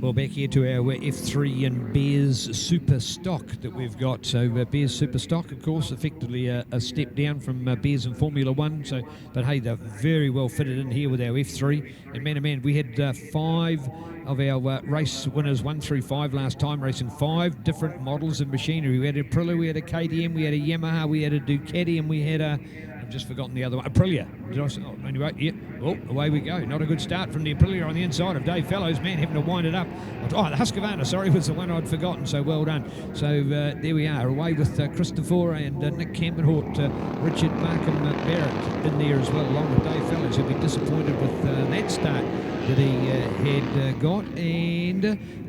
Well, back here to our F3 and Bears Super Stock that we've got. So Bears Super Stock, of course, effectively a step down from Bears in Formula One. So, but hey, they're very well fitted in here with our F3. And man, oh man, we had 5 of our race winners, 1 through 5 last time, racing 5 different models of machinery. We had a Aprilia, we had a KTM, we had a Yamaha, we had a Ducati, and we had a, I've just forgotten the other one, Aprilia. Did I say? Oh, anyway, yeah. Oh, away we go. Not a good start from the Aprilia on the inside of Dave Fellows. Man, having to wind it up. Oh, the Husqvarna, sorry, was the one I'd forgotten. So well done. So there we are, away with Christopher and Nick Campenhort, Richard Markham Barrett in there as well, along with Dave Fellows, who'll be disappointed with that start that he had got, and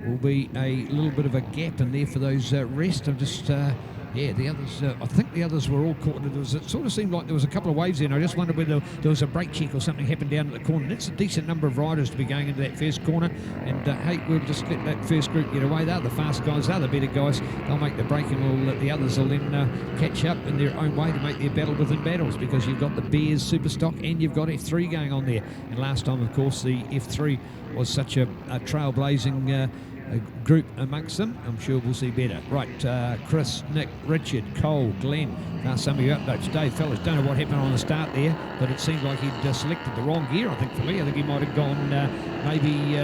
will be a little bit of a gap in there for those rest. I'm just yeah, the others, I think the others were all caught. It sort of seemed like there was a couple of waves there, and I just wondered whether there was a brake check or something happened down at the corner. And it's a decent number of riders to be going into that first corner, and hey, we'll just let that first group get away. They're the fast guys, they're the better guys. They'll make the break, and the others will then catch up in their own way to make their battle within battles, because you've got the Bears Super Stock and you've got F3 going on there. And last time, of course, the F3 was such a trailblazing a group amongst them. I'm sure we'll see better. Right, Chris, Nick, Richard, Cole, Glenn, some of your updates. Dave Fellows, don't know what happened on the start there, but it seemed like he'd selected the wrong gear, I think, for me. I think he might have gone maybe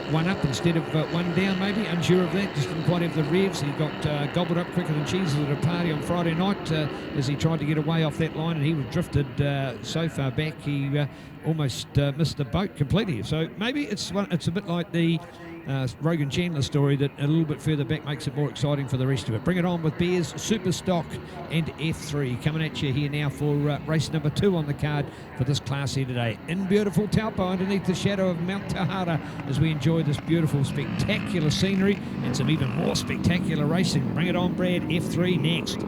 one up instead of one down, maybe. Unsure of that. Just didn't quite have the revs. He got gobbled up quicker than cheeses at a party on Friday night as he tried to get away off that line, and he was drifted so far back he almost missed the boat completely. So maybe it's a bit like the Rogan Chandler story, that a little bit further back makes it more exciting for the rest of it. Bring it on with Bears Super Stock and F3 coming at you here now for race number 2 on the card for this class here today in beautiful Taupo, underneath the shadow of Mount Tahara, as we enjoy this beautiful, spectacular scenery and some even more spectacular racing. Bring it on, Brad. F3 next.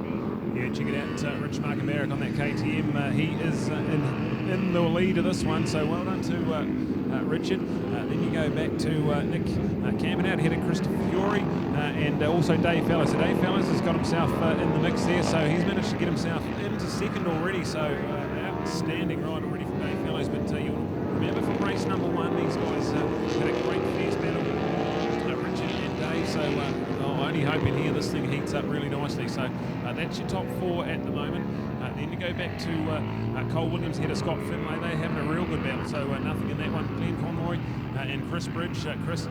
Yeah, check it out, Rich Markham Barrett on that KTM. He is in the lead of this one, so well done to Richard. Then you go back to Nick Campenhort ahead of Christopher Fiore, and also Dave Fellows. So Dave Fellows has got himself in the mix there, so he's managed to get himself into second already, so outstanding ride already from Dave Fellows. But you'll remember from race number 1, these guys had a great fierce battle, Richard and Dave, so only hoping here this thing heats up really nicely. So that's your top 4 at the moment. Then you go back to Cole Williams ahead of Scott Finlay. They're having a real good battle, so nothing in that one. Glenn Conroy and Chris Bridge. Chris,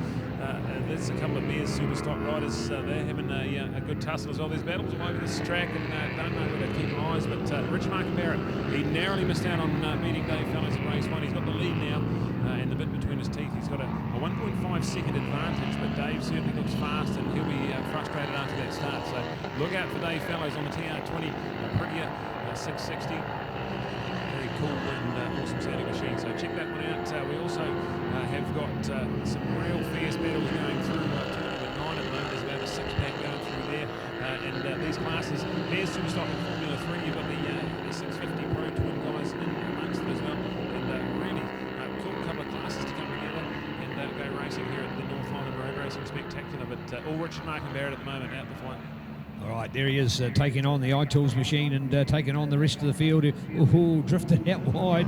there's a couple of Bears Super Stock riders. They're having a good tussle as well. There's battles all over this track, and don't know where to keep our eyes. But Richard Markham Barrett, he narrowly missed out on beating Dave Fellows in race 1. He's got the lead now, and the bit between his teeth. He's got a 1.5 second advantage, but Dave certainly looks fast, and he'll be frustrated after that start. So look out for Dave Fellows on the TR20 Aprilia 660. Very cool and awesome sounding machine. So check that one out. We also have got some real fierce battles going through tournament 9 at the moment. There's about a 6-pack going through there. And these classes, Bears Super Stock in Formula 3, you've got the 650 Pro Twin guys in amongst them as well. And really cool couple of classes to come together and go racing here at the North Island Road Racing Spectacular. But all Richard Markham Barrett at the moment out the front. All right, there he is, taking on the iTools machine and taking on the rest of the field. Drifted out wide.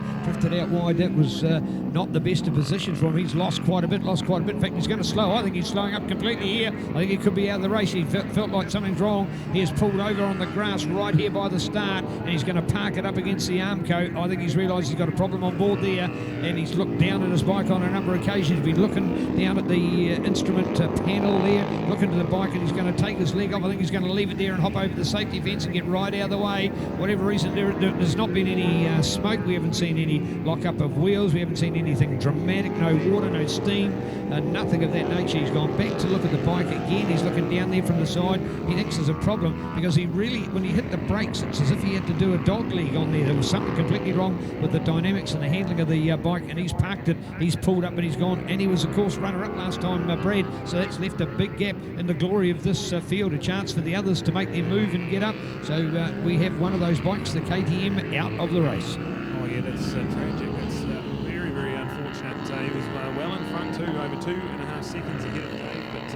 That was not the best of positions for him. He's lost quite a bit. In fact, he's going to slow. I think he's slowing up completely here. I think he could be out of the race. He felt like something's wrong. He has pulled over on the grass right here by the start, and he's going to park it up against the Armco. I think he's realised he's got a problem on board there, and he's looked down at his bike on a number of occasions. He's been looking down at the instrument panel there, looking to the bike, and he's going to take his leg off. I think he's going to leave it there and hop over the safety fence and get right out of the way. Whatever reason, there's not been any smoke. We haven't seen any lock-up of wheels. We haven't seen anything dramatic. No water, no steam, nothing of that nature. He's gone back to look at the bike again. He's looking down there from the side. He thinks there's a problem because he really, when he hit the brakes, it's as if he had to do a dog leg on there. There was something completely wrong with the dynamics and the handling of the bike, and he's parked it. He's pulled up and he's gone, and he was, of course, runner-up last time, Brad. So that's left a big gap in the glory of this field, a chance for the others to make their move and get up. So we have one of those bikes, the KTM, out of the race. Oh yeah, that's tragic. That's very, very unfortunate. He was well in front too, over 2.5 seconds ahead of Dave, but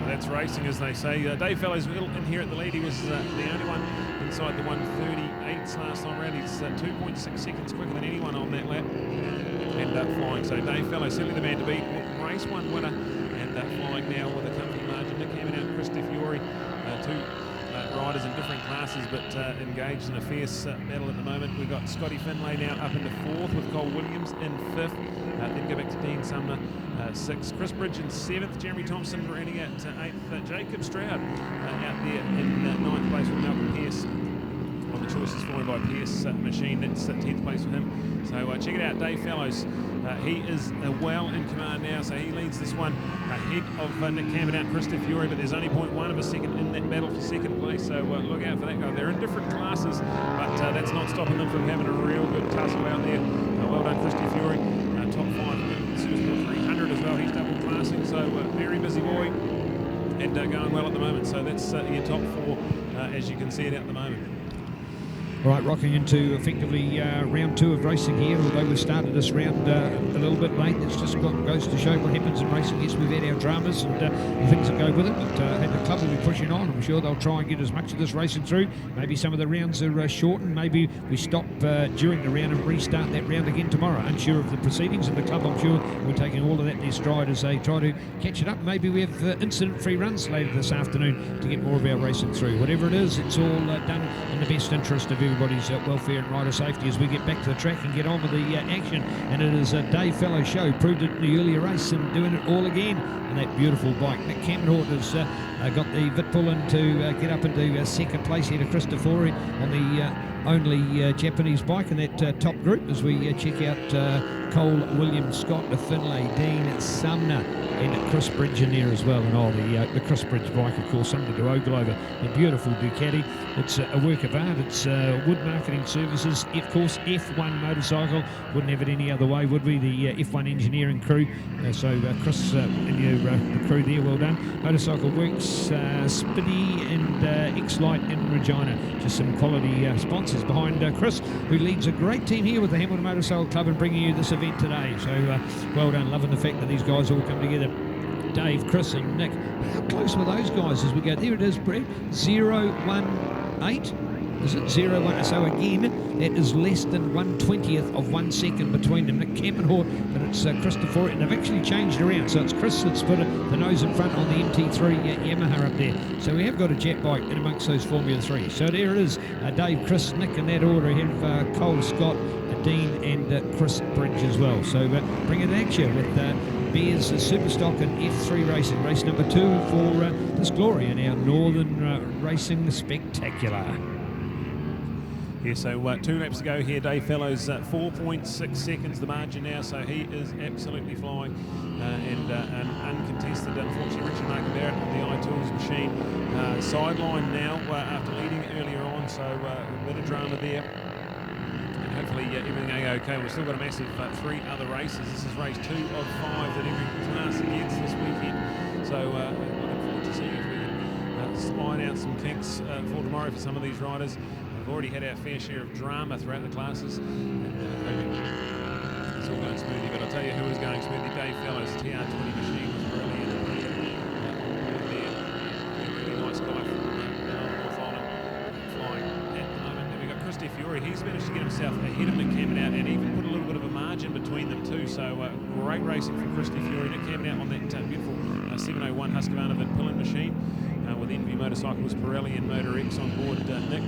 that's racing, as they say. Dave Fellows in here at the lead. He was the only one inside the 138s last time round. He's 2.6 seconds quicker than anyone on that lap. and flying. So Dave Fellow certainly the man to beat. Race 1 winner, and flying now with a comfy margin. Nick Cameron out, Chris Fiore, two riders in different classes, but engaged in a fierce battle at the moment. We've got Scotty Finlay now up into 4th with Cole Williams in 5th. Then go back to Dean Sumner, 6th. Chris Bridge in 7th. Jeremy Thompson running at 8th. Jacob Stroud out there in 9th place with Malcolm Pearce. On the choices for him by Pearce Machine, that's 10th place for him. So check it out, Dave Fellows. He is well in command now, so he leads this one ahead of Nick Cameron out, Chris Fiore, but there's only 0.1 of a second in that battle for 2nd place, so look out for that guy. They're in different classes, but that's not stopping them from having a real good tussle out there. Well done, Chris Fiore. Top 5 in Super 300 as well. He's double classing, so very busy boy and going well at the moment. So that's your top 4 as you can see it at the moment. All right, rocking into effectively round 2 of racing here, although we started this round a little bit late. It's just goes to show what happens in racing. Yes, we've had our dramas and things that go with it, but the club will be pushing on. I'm sure they'll try and get as much of this racing through. Maybe some of the rounds are shortened. Maybe we stop during the round and restart that round again tomorrow. Unsure of the proceedings, and the club, I'm sure, we're taking all of that in their stride as they try to catch it up. Maybe we have incident-free runs later this afternoon to get more of our racing through. Whatever it is, it's all done in the best interest of everybody. Welfare and rider safety as we get back to the track and get on with the action. And it is a Dave Fellow show. Proved it in the earlier race and doing it all again. And that beautiful bike. Nick Cameron has got the Vitpullin to get up into 2nd place here to Christopher on the only Japanese bike in that top group as we check out Cole Williams, Scott Finlay, Dean Sumner, and Chris Bridge in there as well. And the Chris Bridge bike, of course, something to ogle over. The beautiful Ducati. It's a work of art. It's Wood Marketing Services, of course, F1 Motorcycle. Wouldn't have it any other way, would we? The F1 engineering crew. So Chris and the crew there, well done. Motorcycle Works, Spiddy and X-Light in Regina. Just some quality sponsors behind Chris, who leads a great team here with the Hamilton Motorcycle Club and bringing you this event today. So well done. Loving the fact that these guys all come together. Dave, Chris and Nick. How close were those guys as we go? There it is, Brett. 018. Is it 0-1? So again, that is less than 1/20th of 1 second between them. Nick Cameron, but it's Christopher, and they've actually changed around. So it's Chris that's put the nose in front on the MT3 Yamaha up there. So we have got a jet bike in amongst those Formula 3. So there it is. Dave, Chris, Nick in that order. We have Cole, Scott, Dean and Chris Bridge as well. So bring it at you with Bears Superstock and F3 Racing. Race number 2 for this glory in our Northern Racing Spectacular. Yeah, so 2 laps to go here. Dave Fellows 4.6 seconds the margin now, so he is absolutely flying and uncontested. Unfortunately, Richard Markham Barrett on the iTools machine sidelined now after leading earlier on, so a bit of drama there. And hopefully everything okay. We've still got a massive 3 other races. This is race 2 of 5 that every class gets this weekend. So looking forward to seeing if we can spine out some kinks for tomorrow for some of these riders. We've already had our fair share of drama throughout the classes, and it's all going smoothly. But I'll tell you who is going smoothly. Dave Fellows, TR20 machine was brilliant. Really nice guy from North Island flying at the moment. Then we've got Chris Fiore. He's managed to get himself ahead of Nick Cameron out and even put a little bit of a margin between them too. So great racing from Chris Fiore. Nick Cameron out on that beautiful 701 Husqvarna Vitpullin machine with Envy Motorcycles, Pirelli and Motor X on board. Nick.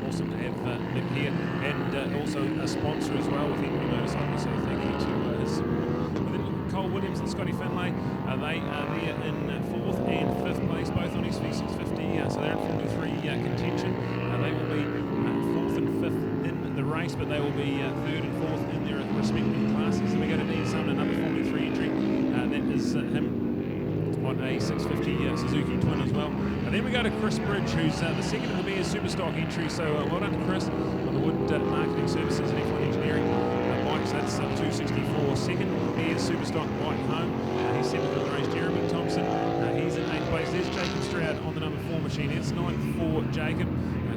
Awesome to have Nick here, and also a sponsor as well with Envy Motorcycles, so thank you to his support. Then Cole Williams and Scotty Finlay, they are there in 4th and 5th place, both on SV650, so they're in Formula 3 contention. They will be 4th and 5th in the race, but they will be 3rd and 4th in their respective classes. And we go to Dean Sumner, another Formula 3 entry, that is him on a 650 Suzuki Twin as well. And then we go to Chris Bridge, who's the second of the Bears Superstock entry. So well done to Chris on the Wood Marketing Services and F1 Engineering bikes. That's 264. Second Bears Superstock bike home. He's 7th in the race. Jeremy Thompson, he's in 8th place. There's Jacob Stroud on the number 4 machine. It's 9th for Jacob.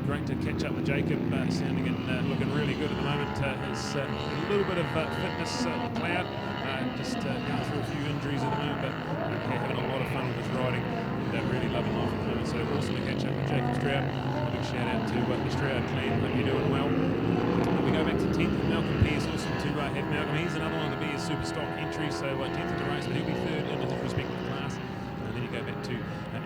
Great to catch up with Jacob, sounding and looking really good at the moment. There's a little bit of fitness cloud. Just going through a few injuries at the moment, but having a lot of fun with his riding. and really loving life at the moment. So awesome to catch up with Jacob Stroud. A big shout out to the Stroud clan. Hope you're doing well. We go back to 10th, Malcolm Pearce. Awesome to have Malcolm. He's another one of the Bears super stock entries. So 10th in the race, but he'll be third in his respective class. And then you go back to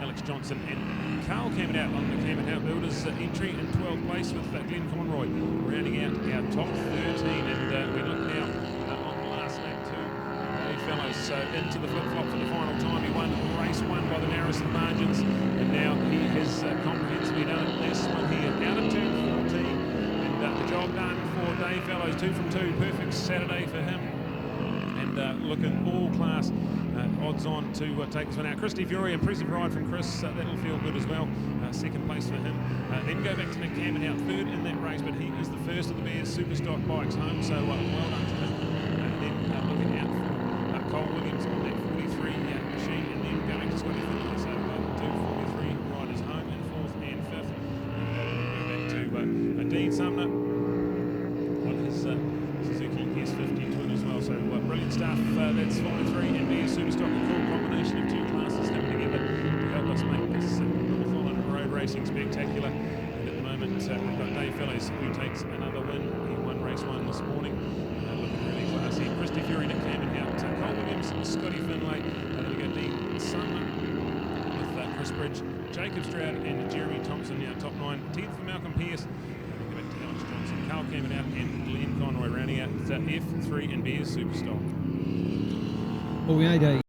Alex Johnson and Carl Cameron out on the Cameron House Builders entry in 12th place with Glenn Conroy rounding out our top 13. And we look now on the last lap to Dave Fellows. So into the flip-flop for the final time. He won race 1 by the narrowest of margins, and now he has comprehensively done it. This one here out of turn 14, and the job done for Dave Fellows. 2 from 2, perfect Saturday for him, and looking all class. Odds on to take this one out. Christy Fury, impressive ride from Chris. That'll feel good as well. Second place for him. Then go back to Nick Cameron out third in that race, but he is the first of the Bears super stock bikes home, so well done to him. Then looking out for Cole Williams on that 43 machine, and then going to Scotty Finlay. So 2 43 riders home in 4th and 5th. Go back to Dean Sumner on his Suzuki S50 twin as well. So brilliant stuff. That's 5-3 and Bears super stock. A cool combination of 2 classes coming together to help us make this Northern road racing spectacular. And at the moment we've got Dave Fellows who takes another win. He won race 1 this morning. Looking really classy. Christy Fury, Nick Cameron out. Cole Williams, Scotty Finlay. Then we got Dean Sumner with Chris Bridge, Jacob Stroud and Jeremy Thompson now top 9. 10th for Malcolm Pearce. We go back to Alex Johnson, Carl Cameron out, and Glenn Conroy rounding out F3 and Bears super stock. Well, we made a